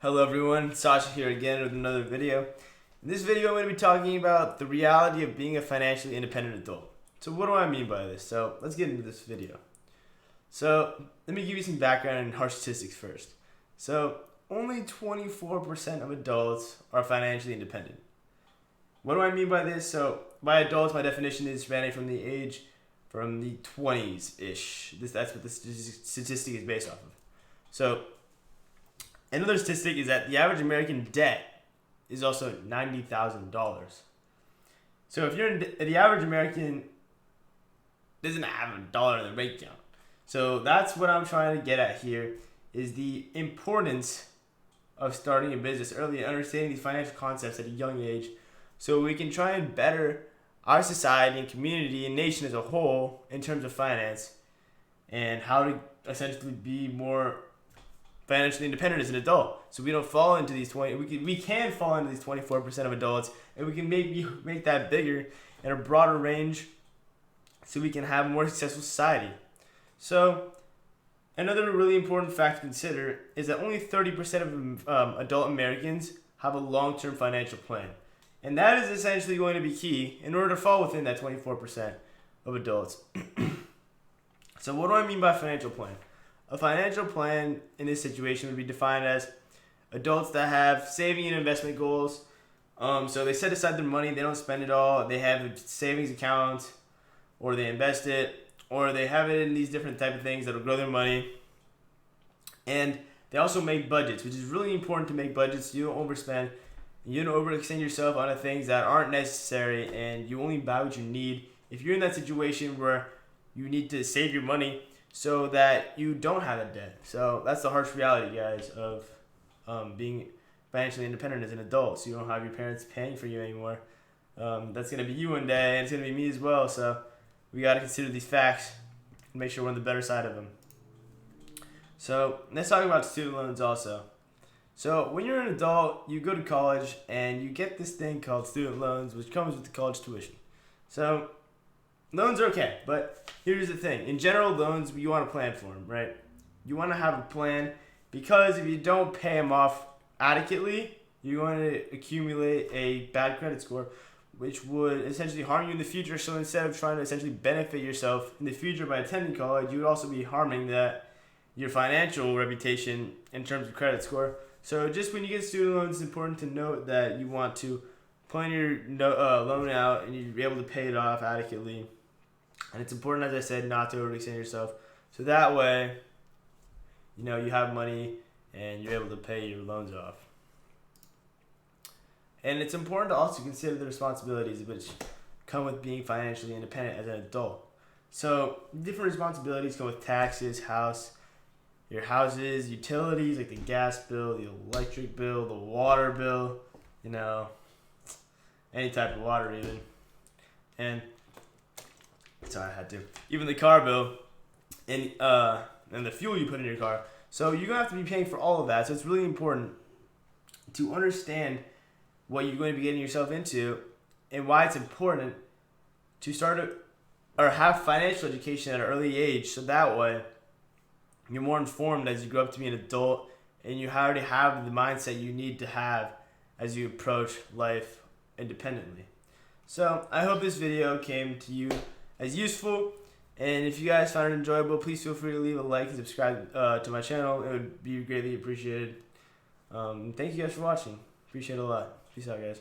Hello everyone, Sacha here again with another video. In this video I'm going to be talking about the reality of being a financially independent adult. So what do I mean by this? So let's get into this video. So let me give you some background and hard statistics first. So only 24% of adults are financially independent. What do I mean by this? So by adults, my definition is spanning from the age from the 20s-ish. That's what the statistic is based off of. So another statistic is that the average American debt is also $90,000. So if the average American doesn't have a dollar in their bank account. So that's what I'm trying to get at here is the importance of starting a business early and understanding these financial concepts at a young age so we can try and better our society and community and nation as a whole in terms of finance and how to essentially be more financially independent as an adult, so we don't fall into these we can fall into these 24% of adults, and we can make that bigger and a broader range, so we can have a more successful society. So another really important fact to consider is that only 30% of adult Americans have a long-term financial plan, and that is essentially going to be key in order to fall within that 24% of adults. So what do I mean by financial plan? A financial plan in this situation would be defined as adults that have saving and investment goals. So they set aside their money, they don't spend it all, they have a savings account, or they invest it, or they have it in these different type of things that will grow their money. And they also make budgets, which is really important to make budgets so you don't overspend, and you don't overextend yourself on the things that aren't necessary, and you only buy what you need. If you're in that situation where you need to save your money so that you don't have a debt. So that's the harsh reality, guys, of being financially independent as an adult. So you don't have your parents paying for you anymore. That's going to be you one day, and it's going to be me as well. So we got to consider these facts and make sure we're on the better side of them. So let's talk about student loans also. So when you're an adult, you go to college, and you get this thing called student loans, which comes with the college tuition. So loans are okay, but here's the thing. In general, loans, you want to plan for them, right? You want to have a plan because if you don't pay them off adequately, you're going to accumulate a bad credit score, which would essentially harm you in the future. So instead of trying to essentially benefit yourself in the future by attending college, you would also be harming your financial reputation in terms of credit score. So just when you get student loans, it's important to note that you want to plan your loan out and you're able to pay it off adequately. And it's important, as I said, not to overextend yourself. So that way, you have money and you're able to pay your loans off. And it's important to also consider the responsibilities which come with being financially independent as an adult. So different responsibilities come with taxes, your houses, utilities like the gas bill, the electric bill, the water bill, any type of water even. And sorry, I had to. Even the car bill and the fuel you put in your car. So you're going to have to be paying for all of that. So it's really important to understand what you're going to be getting yourself into and why it's important to start or have financial education at an early age. So that way you're more informed as you grow up to be an adult and you already have the mindset you need to have as you approach life independently. So I hope this video came to you as useful, and if you guys found it enjoyable, please feel free to leave a like and subscribe to my channel. It would be greatly appreciated. Thank you guys for watching. Appreciate it a lot. Peace out, guys.